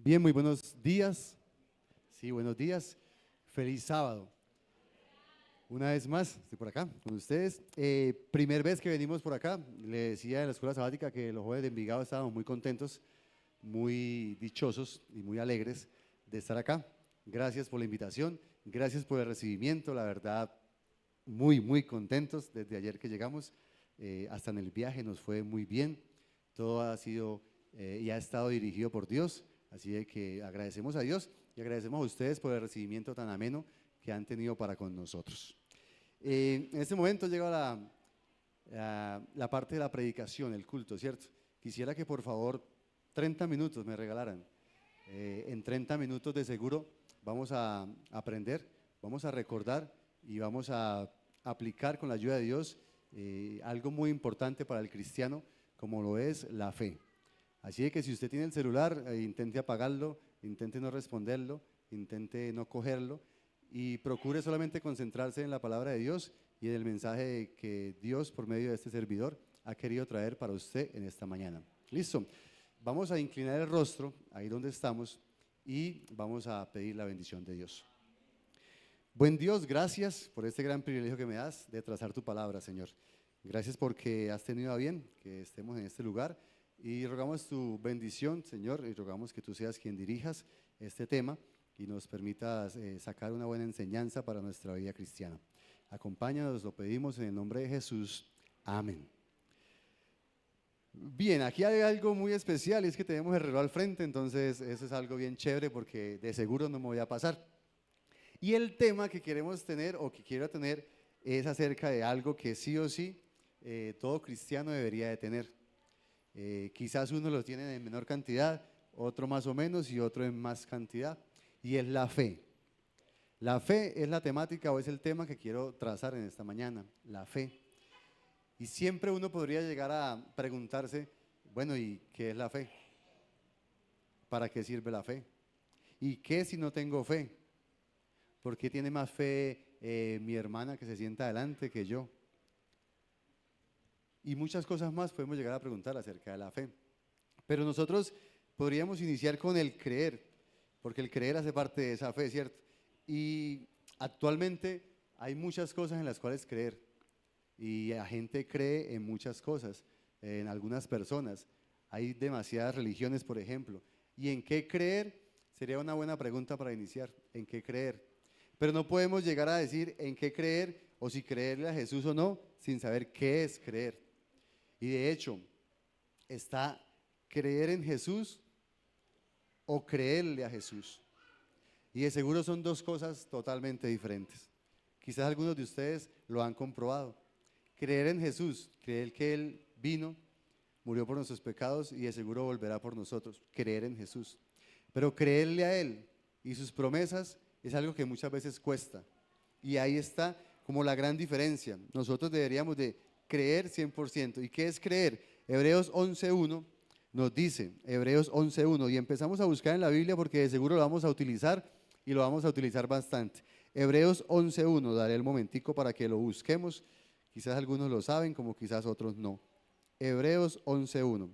Bien, muy buenos días. Sí, buenos días. Feliz sábado. Una vez más, estoy por acá con ustedes. Primer vez que venimos por acá. Le decía en la escuela sabática que los jóvenes de Envigado estábamos muy contentos, muy dichosos y muy alegres de estar acá. Gracias por la invitación, gracias por el recibimiento. La verdad, muy contentos desde ayer que llegamos. Hasta en el viaje nos fue muy bien. Todo ha sido y ha estado dirigido por Dios. Así de que agradecemos a Dios y agradecemos a ustedes por el recibimiento tan ameno que han tenido para con nosotros. En este momento llega la parte de la predicación, el culto, ¿cierto? Quisiera que por favor 30 minutos me regalaran. En 30 minutos de seguro vamos a aprender, vamos a recordar y vamos a aplicar con la ayuda de Dios algo muy importante para el cristiano, como lo es la fe. Así de que si usted tiene el celular, intente apagarlo, intente no responderlo, intente no cogerlo y procure solamente concentrarse en la palabra de Dios y en el mensaje que Dios, por medio de este servidor, ha querido traer para usted en esta mañana. ¿Listo? Vamos a inclinar el rostro ahí donde estamos y vamos a pedir la bendición de Dios. Buen Dios, gracias por este gran privilegio que me das de trazar tu palabra, Señor. Gracias porque has tenido a bien que estemos en este lugar y rogamos tu bendición, Señor, y rogamos que tú seas quien dirijas este tema y nos permitas sacar una buena enseñanza para nuestra vida cristiana. Acompáñanos, lo pedimos en el nombre de Jesús. Amén. Bien, aquí hay algo muy especial y es que tenemos el reloj al frente, entonces eso es algo bien chévere porque de seguro no me voy a pasar. Y el tema que queremos tener o que quiero tener es acerca de algo que sí o sí todo cristiano debería de tener. Quizás uno lo tiene en menor cantidad, otro más o menos y otro en más cantidad, y es la fe. La fe es la temática o es el tema que quiero trazar en esta mañana, la fe. Y siempre uno podría llegar a preguntarse, bueno, ¿y qué es la fe? ¿Para qué sirve la fe? ¿Y qué si no tengo fe? ¿Por qué tiene más fe mi hermana que se sienta adelante que yo? Y muchas cosas más podemos llegar a preguntar acerca de la fe. Pero nosotros podríamos iniciar con el creer, porque el creer hace parte de esa fe, ¿cierto? Y actualmente hay muchas cosas en las cuales creer. Y la gente cree en muchas cosas, en algunas personas. Hay demasiadas religiones, por ejemplo. ¿Y en qué creer? Sería una buena pregunta para iniciar. ¿En qué creer? Pero no podemos llegar a decir en qué creer o si creerle a Jesús o no, sin saber qué es creer. Y de hecho, está creer en Jesús o creerle a Jesús. Y de seguro son dos cosas totalmente diferentes. Quizás algunos de ustedes lo han comprobado. Creer en Jesús, creer que Él vino, murió por nuestros pecados y de seguro volverá por nosotros. Creer en Jesús. Pero creerle a Él y sus promesas es algo que muchas veces cuesta. Y ahí está como la gran diferencia. Nosotros deberíamos de creer 100%. ¿Y qué es creer? Hebreos 11.1 nos dice, Hebreos 11.1, y empezamos a buscar en la Biblia porque de seguro lo vamos a utilizar y lo vamos a utilizar bastante. Hebreos 11.1, daré el momentico para que lo busquemos. Quizás algunos lo saben, como quizás otros no. Hebreos 11.1.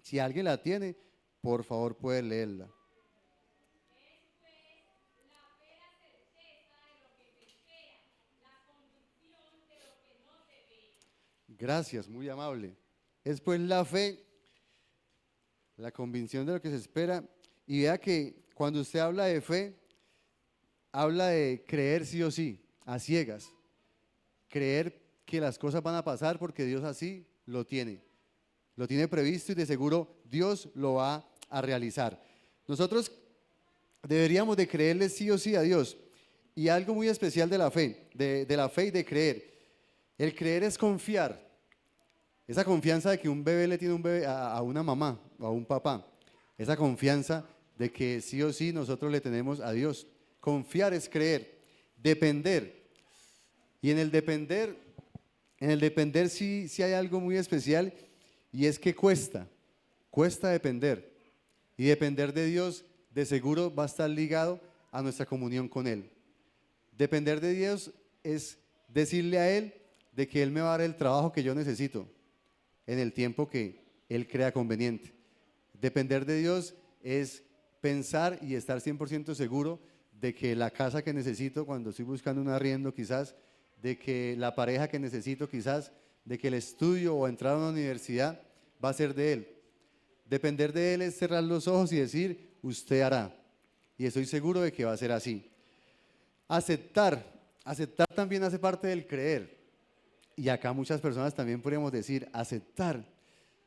Si alguien la tiene, por favor puede leerla. Gracias, muy amable. Es pues la fe, la convicción de lo que se espera. Y vea que cuando usted habla de fe, habla de creer sí o sí, a ciegas. Creer que las cosas van a pasar porque Dios así lo tiene. Lo tiene previsto y de seguro Dios lo va a realizar. Nosotros deberíamos de creerle sí o sí a Dios. Y algo muy especial de la fe, de la fe y de creer. El creer es confiar. Esa confianza de que un bebé le tiene un bebé a una mamá o a un papá. Esa confianza de que sí o sí nosotros le tenemos a Dios. Confiar es creer. Depender. Y en el depender sí hay algo muy especial y es que cuesta depender. Y depender de Dios de seguro va a estar ligado a nuestra comunión con Él. Depender de Dios es decirle a Él de que Él me va a dar el trabajo que yo necesito en el tiempo que Él crea conveniente. Depender de Dios es pensar y estar 100% seguro de que la casa que necesito cuando estoy buscando un arriendo quizás, de que la pareja que necesito quizás, de que el estudio o entrar a una universidad va a ser de Él. Depender de Él es cerrar los ojos y decir, usted hará. Y estoy seguro de que va a ser así. Aceptar también hace parte del creer. Y acá muchas personas también podríamos decir, aceptar.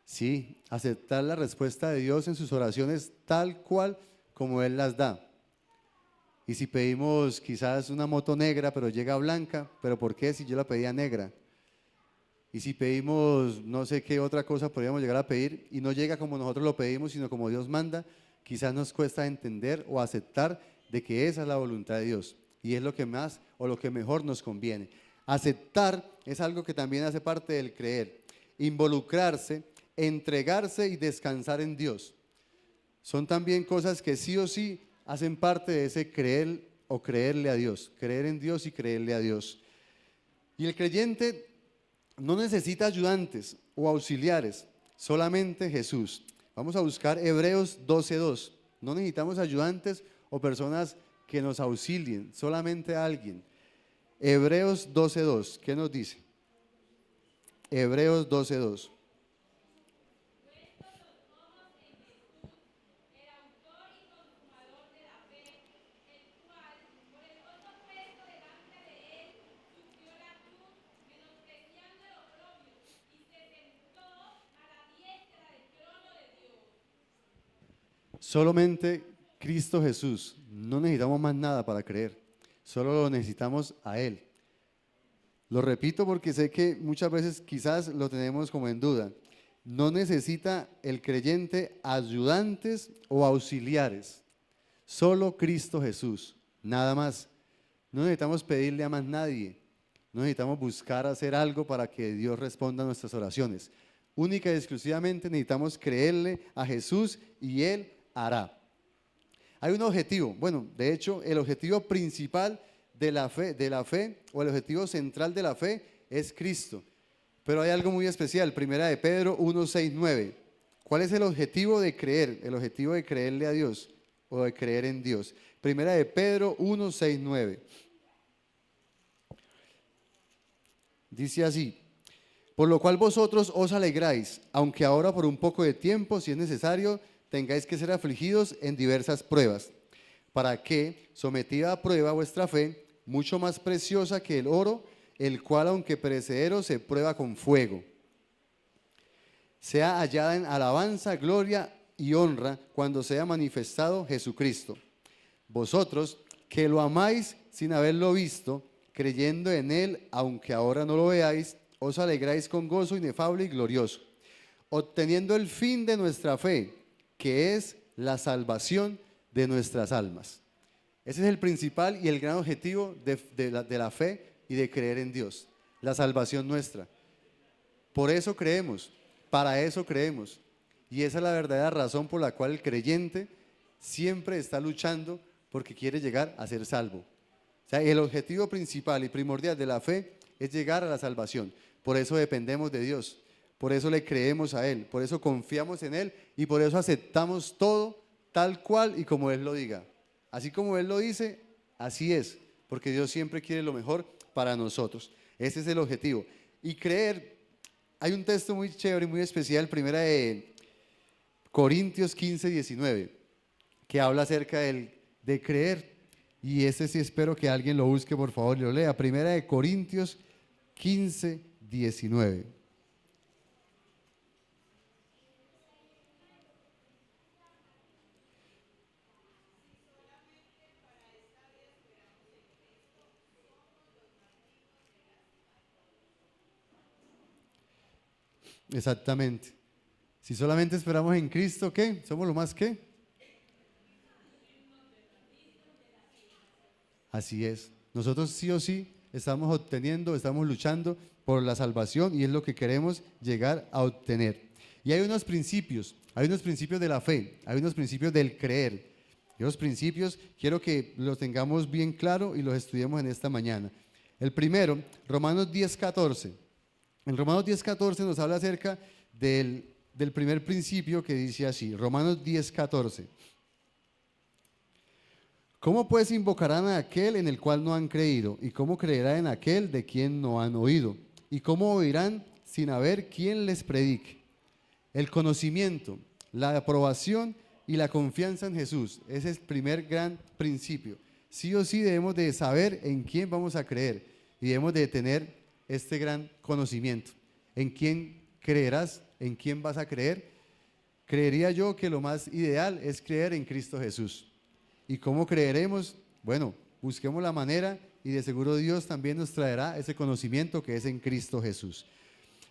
Sí, aceptar la respuesta de Dios en sus oraciones tal cual como Él las da. Y si pedimos quizás una moto negra, pero llega blanca, ¿pero por qué si yo la pedía negra? Y si pedimos no sé qué otra cosa podríamos llegar a pedir y no llega como nosotros lo pedimos, sino como Dios manda, quizás nos cuesta entender o aceptar de que esa es la voluntad de Dios y es lo que más o lo que mejor nos conviene. Aceptar es algo que también hace parte del creer. Involucrarse, entregarse y descansar en Dios. Son también cosas que sí o sí hacen parte de ese creer o creerle a Dios. Creer en Dios y creerle a Dios. Y el creyente no necesita ayudantes o auxiliares, solamente Jesús. Vamos a buscar Hebreos 12:2. No necesitamos ayudantes o personas que nos auxilien, solamente a alguien. Hebreos 12:2, ¿qué nos dice? Hebreos 12:2. Solamente Cristo Jesús. No necesitamos más nada para creer. Solo lo necesitamos a Él. Lo repito porque sé que muchas veces quizás lo tenemos como en duda. No necesita el creyente ayudantes o auxiliares. Solo Cristo Jesús. Nada más. No necesitamos pedirle a más nadie. No necesitamos buscar hacer algo para que Dios responda a nuestras oraciones. Única y exclusivamente necesitamos creerle a Jesús y Él hará. Hay un objetivo, bueno, de hecho, el objetivo principal de la fe, o el objetivo central de la fe es Cristo. Pero hay algo muy especial, primera de Pedro 1:6-9. ¿Cuál es el objetivo de creer? El objetivo de creerle a Dios o de creer en Dios. Primera de Pedro 1:6-9. Dice así: por lo cual vosotros os alegráis, aunque ahora por un poco de tiempo, si es necesario, tengáis que ser afligidos en diversas pruebas, para que, sometida a prueba vuestra fe, mucho más preciosa que el oro, el cual aunque perecedero se prueba con fuego, sea hallada en alabanza, gloria y honra cuando sea manifestado Jesucristo. Vosotros que lo amáis sin haberlo visto, creyendo en Él, aunque ahora no lo veáis, os alegráis con gozo inefable y glorioso, obteniendo el fin de nuestra fe, que es la salvación de nuestras almas. Ese es el principal y el gran objetivo de la fe y de creer en Dios, la salvación nuestra. Por eso creemos, para eso creemos. Y esa es la verdadera razón por la cual el creyente siempre está luchando porque quiere llegar a ser salvo. O sea, el objetivo principal y primordial de la fe es llegar a la salvación. Por eso dependemos de Dios. Por eso le creemos a Él, por eso confiamos en Él y por eso aceptamos todo tal cual y como Él lo diga. Así como Él lo dice, así es, porque Dios siempre quiere lo mejor para nosotros. Ese es el objetivo. Y creer, hay un texto muy chévere y muy especial, primera de Corintios 15:19, que habla acerca de creer. Y ese sí espero que alguien lo busque, por favor, y lo lea. Primera de Corintios 15:19. Exactamente. Si solamente esperamos en Cristo, ¿qué? ¿Somos lo más qué? Así es. Nosotros sí o sí estamos obteniendo, estamos luchando por la salvación y es lo que queremos llegar a obtener. Y hay unos principios de la fe, hay unos principios del creer. Y esos principios quiero que los tengamos bien claro y los estudiemos en esta mañana. El primero, Romanos 10:14. En Romanos 10:14 nos habla acerca del primer principio que dice así, Romanos 10:14. ¿Cómo pues invocarán a aquel en el cual no han creído? ¿Y cómo creerán en aquel de quien no han oído? ¿Y cómo oirán sin haber quien les predique? El conocimiento, la aprobación y la confianza en Jesús. Ese es el primer gran principio. Sí o sí debemos de saber en quién vamos a creer y debemos de tener este gran conocimiento. ¿En quién creerás? ¿En quién vas a creer? Creería yo que lo más ideal es creer en Cristo Jesús. ¿Y cómo creeremos? Bueno, busquemos la manera y de seguro Dios también nos traerá ese conocimiento que es en Cristo Jesús.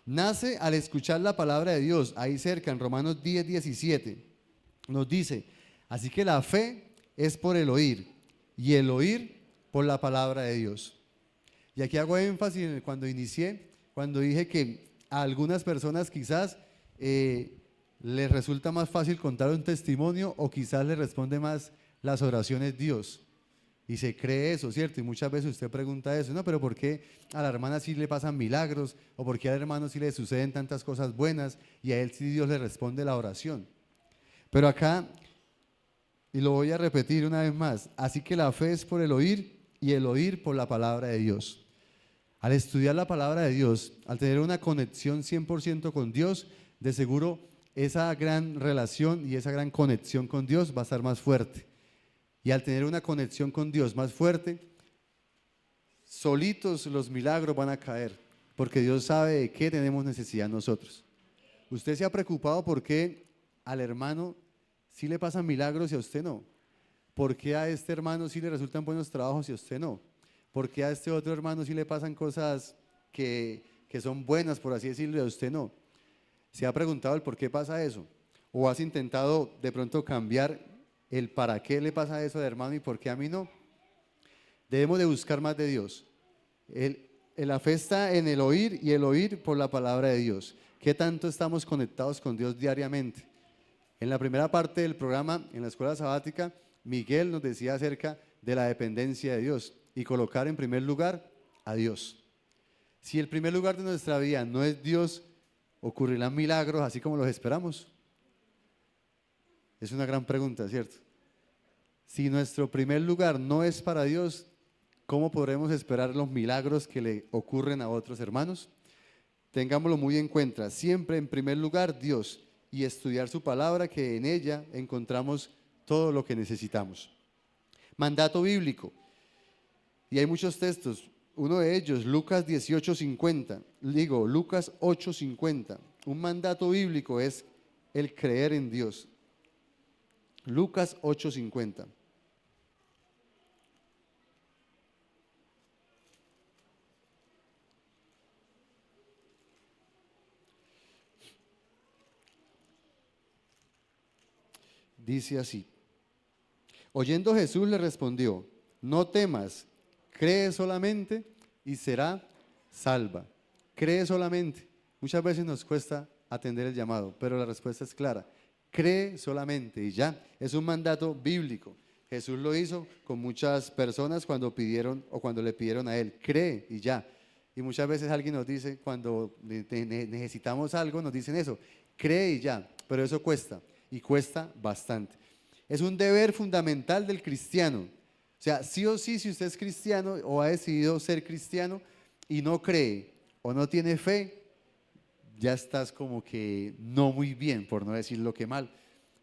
Nace al escuchar la palabra de Dios, ahí cerca en Romanos 10:17, nos dice, así que la fe es por el oír y el oír por la palabra de Dios. Y aquí hago énfasis en cuando inicié, cuando dije que a algunas personas quizás les resulta más fácil contar un testimonio o quizás les responde más las oraciones Dios. Y se cree eso, ¿cierto? Y muchas veces usted pregunta eso, no, pero ¿por qué a la hermana sí le pasan milagros? ¿O por qué al hermano sí le suceden tantas cosas buenas y a él sí Dios le responde la oración? Pero acá, y lo voy a repetir una vez más, así que la fe es por el oír y el oír por la palabra de Dios. Al estudiar la palabra de Dios, al tener una conexión 100% con Dios, de seguro esa gran relación y esa gran conexión con Dios va a estar más fuerte. Y al tener una conexión con Dios más fuerte, solitos los milagros van a caer, porque Dios sabe de qué tenemos necesidad nosotros. ¿Usted se ha preocupado por qué al hermano sí le pasan milagros y a usted no? ¿Por qué a este hermano sí le resultan buenos trabajos y a usted no? ¿Por qué a este otro hermano sí le pasan cosas que son buenas, por así decirlo, y a usted no? ¿Se ha preguntado el por qué pasa eso? ¿O has intentado de pronto cambiar el para qué le pasa eso al hermano y por qué a mí no? Debemos de buscar más de Dios. La fe está en el oír y el oír por la palabra de Dios. ¿Qué tanto estamos conectados con Dios diariamente? En la primera parte del programa, en la escuela sabática, Miguel nos decía acerca de la dependencia de Dios y colocar en primer lugar a Dios. Si el primer lugar de nuestra vida no es Dios, ¿ocurrirán milagros así como los esperamos? Es una gran pregunta, ¿cierto? Si nuestro primer lugar no es para Dios, ¿cómo podremos esperar los milagros que le ocurren a otros hermanos? Tengámoslo muy en cuenta, siempre en primer lugar Dios y estudiar su palabra, que en ella encontramos todo lo que necesitamos. Mandato bíblico. Y hay muchos textos, uno de ellos, Lucas 18:50, Lucas 8:50. Un mandato bíblico es el creer en Dios. Lucas 8:50. Dice así, oyendo Jesús le respondió, no temas, cree solamente y será salva. Cree solamente. Muchas veces nos cuesta atender el llamado, pero la respuesta es clara. Cree solamente y ya. Es un mandato bíblico. Jesús lo hizo con muchas personas cuando pidieron o cuando le pidieron a él, cree y ya. Y muchas veces alguien nos dice, cuando necesitamos algo, nos dicen eso, cree y ya, pero eso cuesta y cuesta bastante. Es un deber fundamental del cristiano. O sea, sí o sí, si usted es cristiano o ha decidido ser cristiano y no cree o no tiene fe, ya estás como que no muy bien, por no decir lo que mal.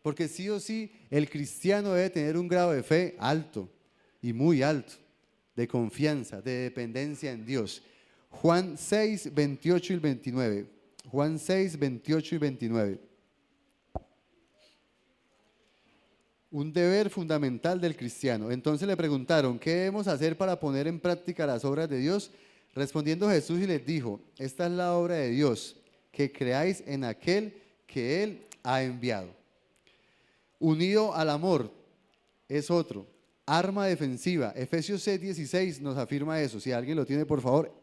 Porque sí o sí, el cristiano debe tener un grado de fe alto y muy alto, de confianza, de dependencia en Dios. Juan 6, 28 y 29. Juan 6, 28 y 29. Un deber fundamental del cristiano. Entonces le preguntaron, ¿qué debemos hacer para poner en práctica las obras de Dios? Respondiendo Jesús y les dijo, esta es la obra de Dios, que creáis en aquel que Él ha enviado. Unido al amor es otro. Arma defensiva. Efesios 6:16 nos afirma eso. Si alguien lo tiene, por favor.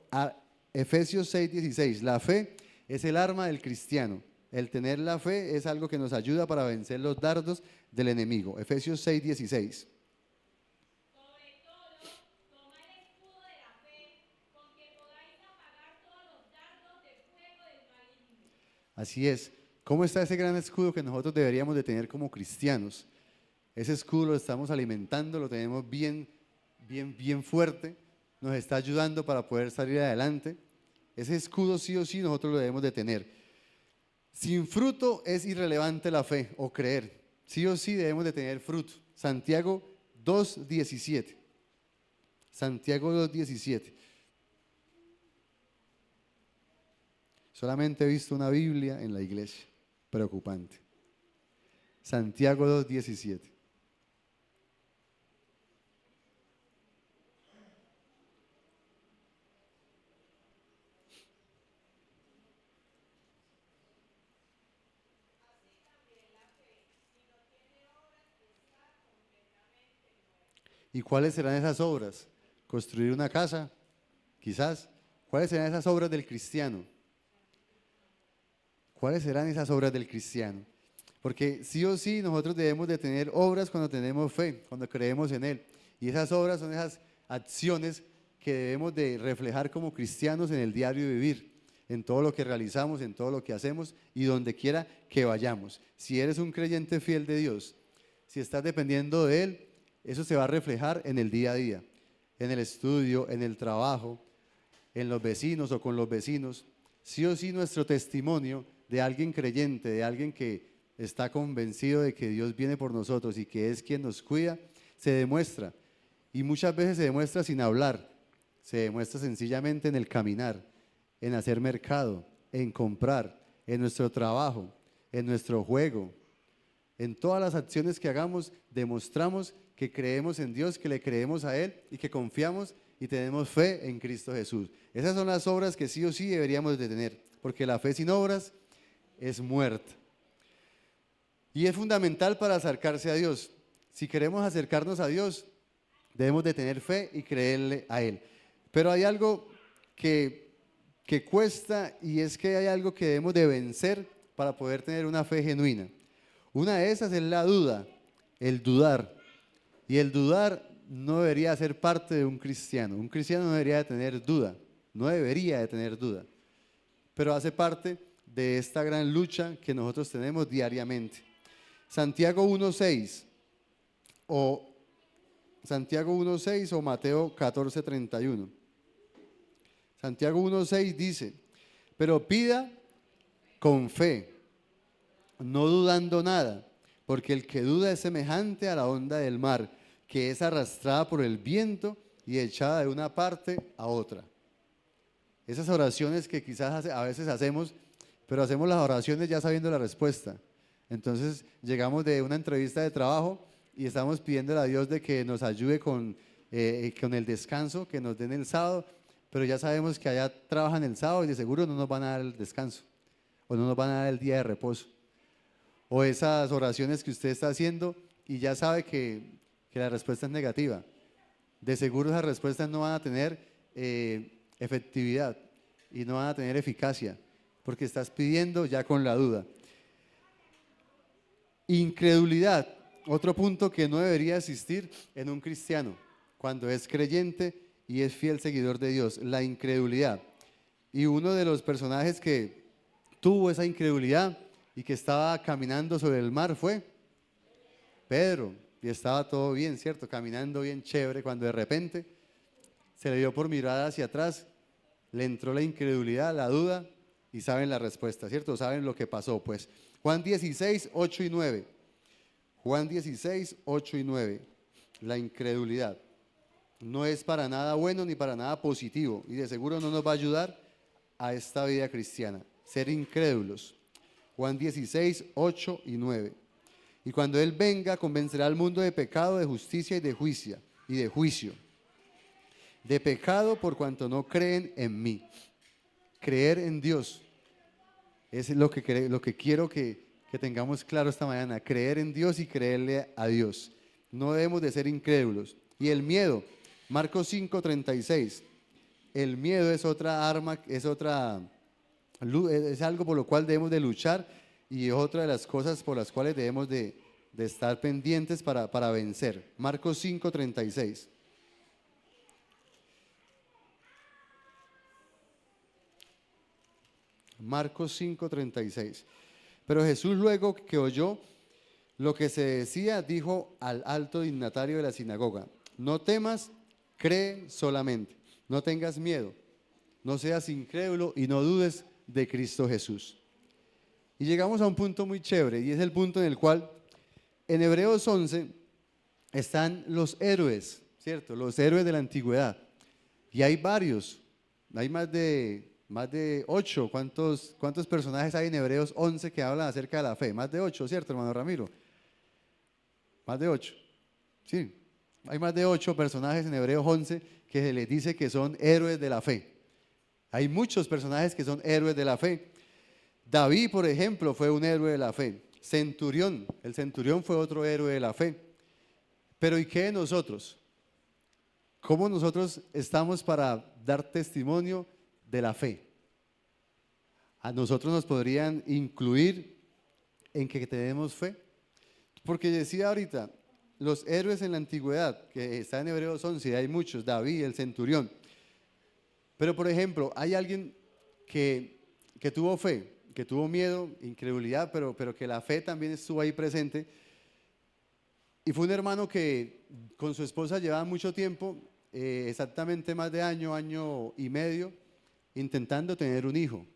Efesios 6:16. La fe es el arma del cristiano. El tener la fe es algo que nos ayuda para vencer los dardos del enemigo. Efesios 6:16. Sobre todo, toma el escudo de la fe, con que podáis apagar todos los dardos de fuego del maligno. Así es. ¿Cómo está ese gran escudo que nosotros deberíamos de tener como cristianos? Ese escudo lo estamos alimentando, lo tenemos bien, bien, bien fuerte, nos está ayudando para poder salir adelante. Ese escudo sí o sí nosotros lo debemos de tener. Sin fruto es irrelevante la fe o creer. Sí o sí debemos de tener fruto. Santiago 2:17. Santiago 2:17. Solamente he visto una Biblia en la iglesia. Preocupante. Santiago 2:17. ¿Y cuáles serán esas obras? ¿Construir una casa? Quizás. ¿Cuáles serán esas obras del cristiano? ¿Cuáles serán esas obras del cristiano? Porque sí o sí nosotros debemos de tener obras cuando tenemos fe, cuando creemos en Él. Y esas obras son esas acciones que debemos de reflejar como cristianos en el diario vivir, en todo lo que realizamos, en todo lo que hacemos y donde quiera que vayamos. Si eres un creyente fiel de Dios, si estás dependiendo de Él, eso se va a reflejar en el día a día, en el estudio, en el trabajo, en los vecinos o con los vecinos. Sí o sí nuestro testimonio de alguien creyente, de alguien que está convencido de que Dios viene por nosotros y que es quien nos cuida, se demuestra. Y muchas veces se demuestra sin hablar, se demuestra sencillamente en el caminar, en hacer mercado, en comprar, en nuestro trabajo, en nuestro juego. En todas las acciones que hagamos, demostramos que creemos en Dios, que le creemos a Él y que confiamos y tenemos fe en Cristo Jesús. Esas son las obras que sí o sí deberíamos de tener, porque la fe sin obras es muerta. Y es fundamental para acercarse a Dios. Si queremos acercarnos a Dios, debemos de tener fe y creerle a Él. Pero hay algo que cuesta, y es que hay algo que debemos de vencer para poder tener una fe genuina. Una de esas es la duda, el dudar. Y el dudar no debería ser parte de un cristiano. Un cristiano no debería de tener duda, no debería de tener duda. Pero hace parte de esta gran lucha que nosotros tenemos diariamente. Santiago 1:6 o Santiago 1:6 o Mateo 14:31. Santiago 1:6 dice: pero pida con fe, no dudando nada, porque el que duda es semejante a la onda del mar, que es arrastrada por el viento y echada de una parte a otra. Esas oraciones que quizás a veces hacemos, pero hacemos las oraciones ya sabiendo la respuesta. Entonces llegamos de una entrevista de trabajo y estamos pidiéndole a Dios de que nos ayude con el descanso, que nos den el sábado, pero ya sabemos que allá trabajan el sábado y de seguro no nos van a dar el descanso o no nos van a dar el día de reposo. O esas oraciones que usted está haciendo y ya sabe que la respuesta es negativa. De seguro esas respuestas no van a tener efectividad y no van a tener eficacia, porque estás pidiendo ya con la duda. Incredulidad, otro punto que no debería existir en un cristiano cuando es creyente y es fiel seguidor de Dios, la incredulidad. Y uno de los personajes que tuvo esa incredulidad y que estaba caminando sobre el mar fue Pedro, y estaba todo bien, ¿cierto? Caminando bien chévere, cuando de repente se le dio por mirar hacia atrás, le entró la incredulidad, la duda, y saben la respuesta, ¿cierto? Saben lo que pasó, pues. Juan 16:8-9. Juan 16:8-9. La incredulidad no es para nada bueno ni para nada positivo, y de seguro no nos va a ayudar a esta vida cristiana, ser incrédulos. Juan 16:8-9. Y cuando Él venga, convencerá al mundo de pecado, de justicia y de juicio. De pecado por cuanto no creen en mí. Creer en Dios es lo que quiero que tengamos claro esta mañana. Creer en Dios y creerle a Dios. No debemos de ser incrédulos. Y el miedo, Marcos 5:36. El miedo es otra arma, es algo por lo cual debemos de luchar y es otra de las cosas por las cuales debemos de estar pendientes para vencer. Marcos 5:36. Marcos 5:36. Pero Jesús, luego que oyó lo que se decía, dijo al alto dignatario de la sinagoga: no temas, cree solamente, no tengas miedo, no seas incrédulo y no dudes de Cristo Jesús. Y llegamos a un punto muy chévere, y es el punto en el cual en Hebreos 11 están los héroes, ¿cierto? Los héroes de la antigüedad. Y hay varios, hay más de 8. ¿Cuántos personajes hay en Hebreos 11 que hablan acerca de la fe? Más de 8, ¿cierto, hermano Ramiro? Más de 8. Sí, hay más de 8 personajes en Hebreos 11 que se les dice que son héroes de la fe. Hay muchos personajes que son héroes de la fe. David, por ejemplo, fue un héroe de la fe. Centurión, el centurión fue otro héroe de la fe. Pero ¿y qué de nosotros? ¿Cómo nosotros estamos para dar testimonio de la fe? A nosotros nos podrían incluir en que tenemos fe. Porque decía ahorita, los héroes en la antigüedad, que está en Hebreos 11, hay muchos, David, el centurión. Pero por ejemplo, hay alguien que tuvo fe, que tuvo miedo, incredulidad, pero que la fe también estuvo ahí presente. Y fue un hermano que con su esposa llevaba mucho tiempo, exactamente más de año y medio, intentando tener un hijo,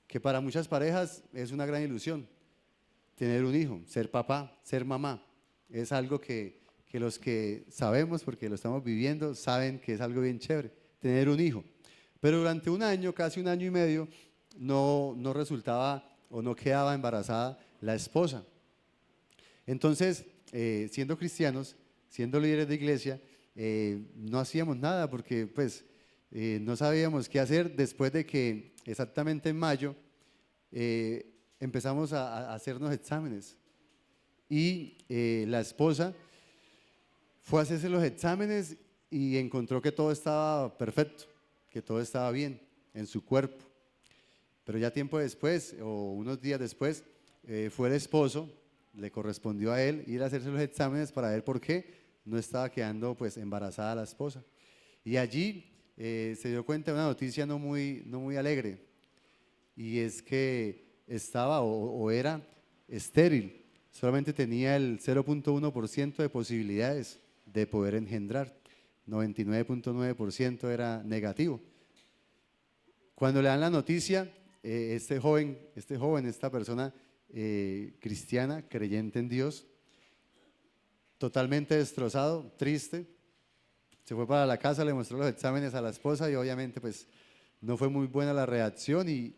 que para muchas parejas es una gran ilusión, tener un hijo, ser papá, ser mamá. Es algo que los que sabemos, porque lo estamos viviendo, saben que es algo bien chévere, tener un hijo. Pero durante un año, casi un año y medio, no resultaba o no quedaba embarazada la esposa. Entonces, siendo cristianos, siendo líderes de iglesia, no hacíamos nada porque pues no sabíamos qué hacer después de que exactamente en mayo empezamos a hacernos exámenes. Y la esposa fue a hacerse los exámenes y encontró que todo estaba perfecto, que todo estaba bien en su cuerpo. Pero ya tiempo después, o unos días después, fue el esposo, le correspondió a él ir a hacerse los exámenes para ver por qué no estaba quedando pues embarazada la esposa. Y allí se dio cuenta de una noticia no muy alegre, y es que estaba o era estéril. Solamente tenía el 0.1% de posibilidades de poder engendrar. 99.9% era negativo. Cuando le dan la noticia, esta persona cristiana, creyente en Dios, totalmente destrozado, triste, se fue para la casa, le mostró los exámenes a la esposa y obviamente pues no fue muy buena la reacción y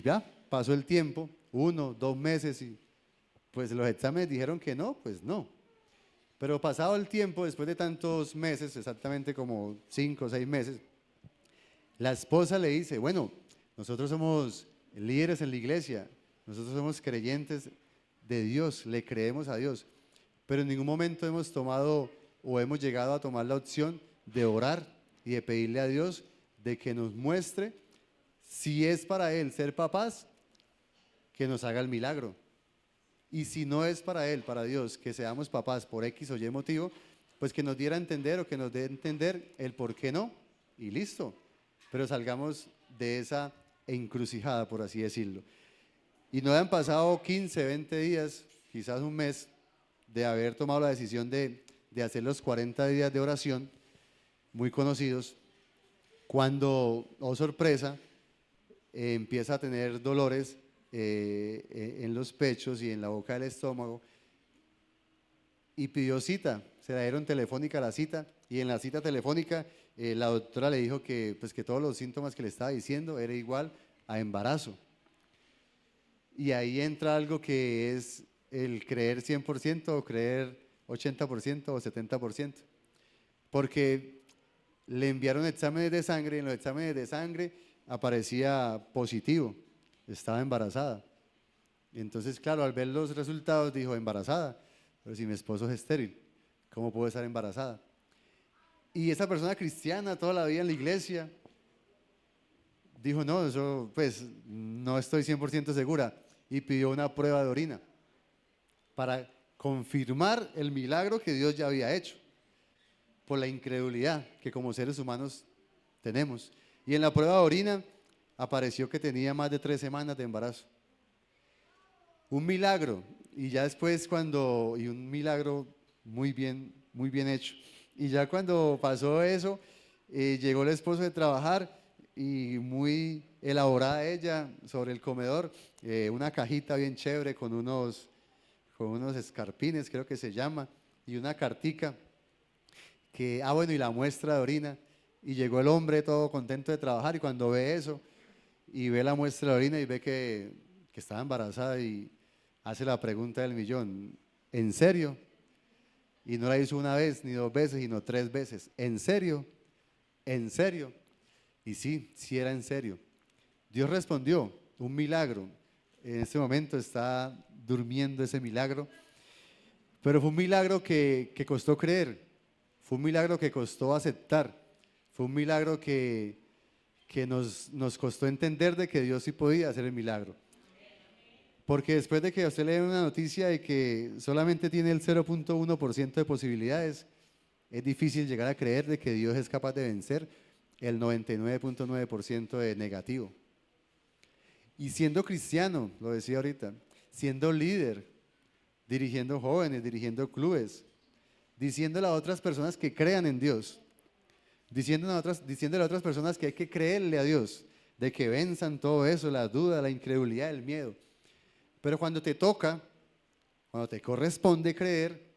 ya pasó el tiempo, 1, 2 meses y pues los exámenes dijeron que no, pues no. Pero pasado el tiempo, después de tantos meses, exactamente como 5 o 6 meses, la esposa le dice: bueno, nosotros somos líderes en la iglesia, nosotros somos creyentes de Dios, le creemos a Dios, pero en ningún momento hemos tomado o hemos llegado a tomar la opción de orar y de pedirle a Dios de que nos muestre si es para Él ser papás, que nos haga el milagro. Y si no es para Él, para Dios, que seamos papás por X o Y motivo, pues que nos diera a entender o que nos dé a entender el por qué no, y listo. Pero salgamos de esa encrucijada, por así decirlo. Y no han pasado 15, 20 días, quizás un mes, de haber tomado la decisión de hacer los 40 días de oración, muy conocidos, cuando, oh sorpresa, empieza a tener dolores en los pechos y en la boca del estómago, y pidió cita. Se la dieron telefónica la cita, y en la cita telefónica la doctora le dijo que, pues, que todos los síntomas que le estaba diciendo era igual a embarazo. Y ahí entra algo que es el creer 100% o creer 80% o 70%, porque le enviaron exámenes de sangre y en los exámenes de sangre aparecía positivo, estaba embarazada. Y entonces, claro, al ver los resultados dijo: embarazada, pero si mi esposo es estéril, ¿cómo puedo estar embarazada? Y esa persona cristiana, toda la vida en la iglesia, dijo: no, eso pues no estoy 100% segura, y pidió una prueba de orina para confirmar el milagro que Dios ya había hecho, por la incredulidad que como seres humanos tenemos. Y en la prueba de orina apareció que tenía más de 3 semanas de embarazo. Un milagro, y ya después cuando, y un milagro muy bien hecho. Y ya cuando pasó eso, llegó el esposo de trabajar y muy elaborada ella sobre el comedor, una cajita bien chévere con unos escarpines, creo que se llama, y una cartica que, bueno, y la muestra de orina. Y llegó el hombre todo contento de trabajar y cuando ve eso y ve la muestra de orina y ve que estaba embarazada y hace la pregunta del millón, ¿en serio? Y no la hizo una vez ni dos veces, sino tres veces. ¿En serio? ¿En serio? Y sí, sí era en serio. Dios respondió, un milagro. En este momento está durmiendo ese milagro, pero fue un milagro que costó creer, fue un milagro que costó aceptar, fue un milagro que nos costó entender de que Dios sí podía hacer el milagro. Porque después de que usted lee una noticia de que solamente tiene el 0,1% de posibilidades, es difícil llegar a creer de que Dios es capaz de vencer el 99,9% de negativo. Y siendo cristiano, lo decía ahorita, siendo líder, dirigiendo jóvenes, dirigiendo clubes, diciéndole a otras personas que crean en Dios, diciéndole a otras personas que hay que creerle a Dios, de que venzan todo eso, la duda, la incredulidad, el miedo. Pero cuando te toca, cuando te corresponde creer,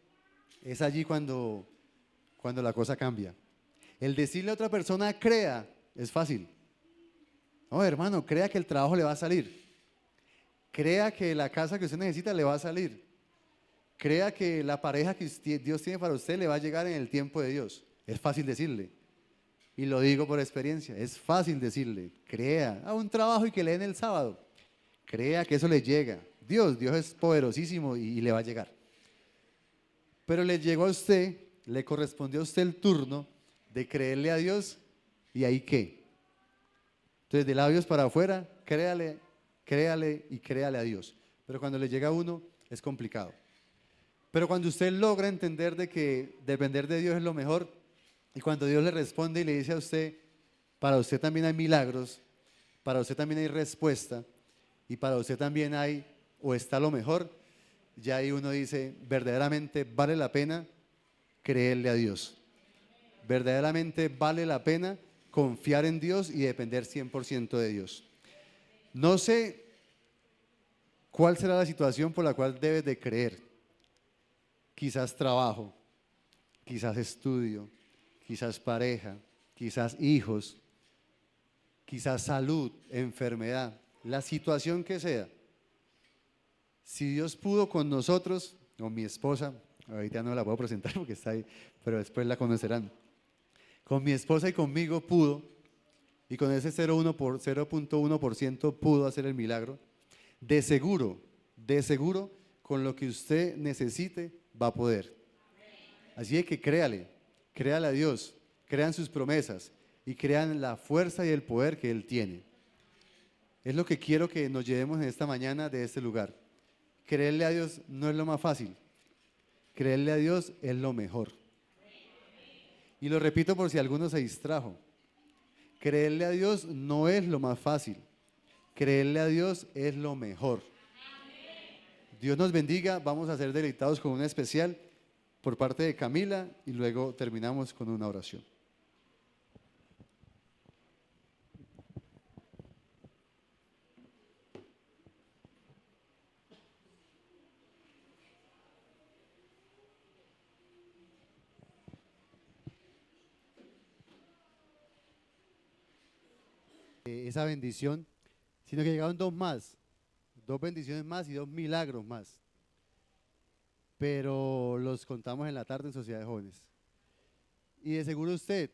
es allí cuando la cosa cambia. El decirle a otra persona crea es fácil. No, hermano, crea que el trabajo le va a salir. Crea que la casa que usted necesita le va a salir. Crea que la pareja que Dios tiene para usted le va a llegar en el tiempo de Dios. Es fácil decirle. Y lo digo por experiencia. Es fácil decirle. Crea a un trabajo y que le den el sábado. Crea que eso le llega. Dios es poderosísimo y le va a llegar. Pero le llegó a usted, le correspondió a usted el turno de creerle a Dios y ahí qué. Entonces de labios para afuera, créale y créale a Dios. Pero cuando le llega a uno es complicado. Pero cuando usted logra entender de que depender de Dios es lo mejor y cuando Dios le responde y le dice a usted, para usted también hay milagros, para usted también hay respuesta y para usted también hay o está lo mejor, ya ahí uno dice, verdaderamente vale la pena creerle a Dios. Verdaderamente vale la pena confiar en Dios y depender 100% de Dios. No sé cuál será la situación por la cual debes de creer. Quizás trabajo, quizás estudio, quizás pareja, quizás hijos, quizás salud, enfermedad, la situación que sea. Si Dios pudo con nosotros, con mi esposa, ahorita no la puedo presentar porque está ahí, pero después la conocerán. Con mi esposa y conmigo pudo, y con ese 0,1% pudo hacer el milagro. De seguro, con lo que usted necesite, va a poder. Así es que créale a Dios, crean sus promesas y crean la fuerza y el poder que Él tiene. Es lo que quiero que nos llevemos en esta mañana de este lugar. Creerle a Dios no es lo más fácil. Creerle a Dios es lo mejor. Y lo repito por si alguno se distrajo. Creerle a Dios no es lo más fácil. Creerle a Dios es lo mejor. Dios nos bendiga. Vamos a ser deleitados con un especial por parte de Camila y luego terminamos con una oración. Esa bendición, sino que llegaron dos bendiciones más y dos milagros más. Pero los contamos en la tarde en Sociedad de Jóvenes. Y de seguro usted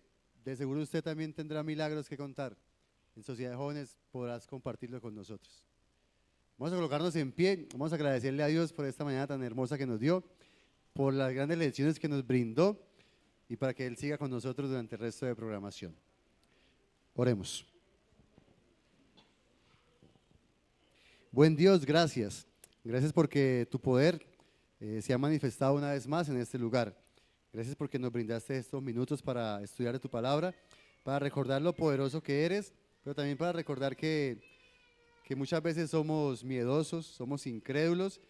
también tendrá milagros que contar. En Sociedad de Jóvenes podrás compartirlo con nosotros. Vamos a colocarnos en pie, vamos a agradecerle a Dios por esta mañana tan hermosa que nos dio, por las grandes lecciones que nos brindó y para que Él siga con nosotros durante el resto de programación. Oremos. Buen Dios, gracias. Gracias porque tu poder se ha manifestado una vez más en este lugar. Gracias porque nos brindaste estos minutos para estudiar tu palabra, para recordar lo poderoso que eres, pero también para recordar que muchas veces somos miedosos, somos incrédulos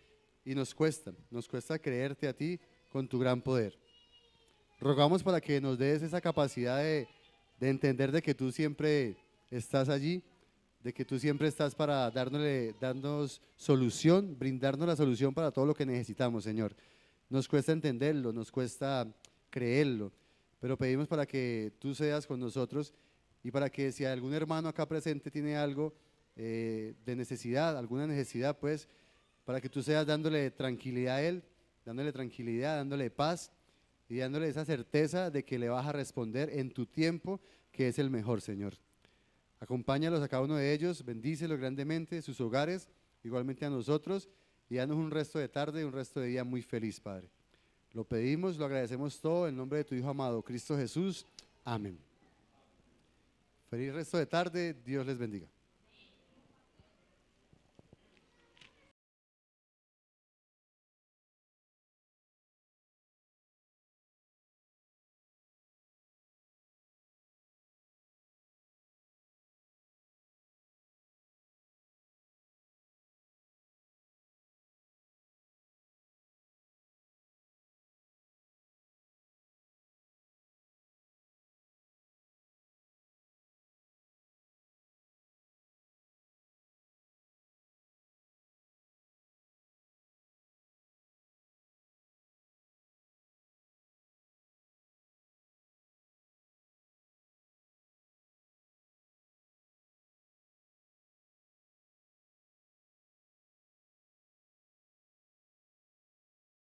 y nos cuesta creerte a ti con tu gran poder. Rogamos para que nos des esa capacidad de entender de que tú siempre estás allí, de que tú siempre estás para darnos solución, brindarnos la solución para todo lo que necesitamos, Señor. Nos cuesta entenderlo, nos cuesta creerlo, pero pedimos para que tú seas con nosotros y para que si algún hermano acá presente tiene algo de necesidad, alguna necesidad, pues, para que tú seas dándole tranquilidad a él, dándole tranquilidad, dándole paz y dándole esa certeza de que le vas a responder en tu tiempo, que es el mejor, Señor. Acompáñalos a cada uno de ellos, bendícelos grandemente, sus hogares, igualmente a nosotros, y danos un resto de tarde, un resto de día muy feliz, Padre. Lo pedimos, lo agradecemos todo en nombre de tu Hijo amado, Cristo Jesús. Amén. Feliz resto de tarde, Dios les bendiga.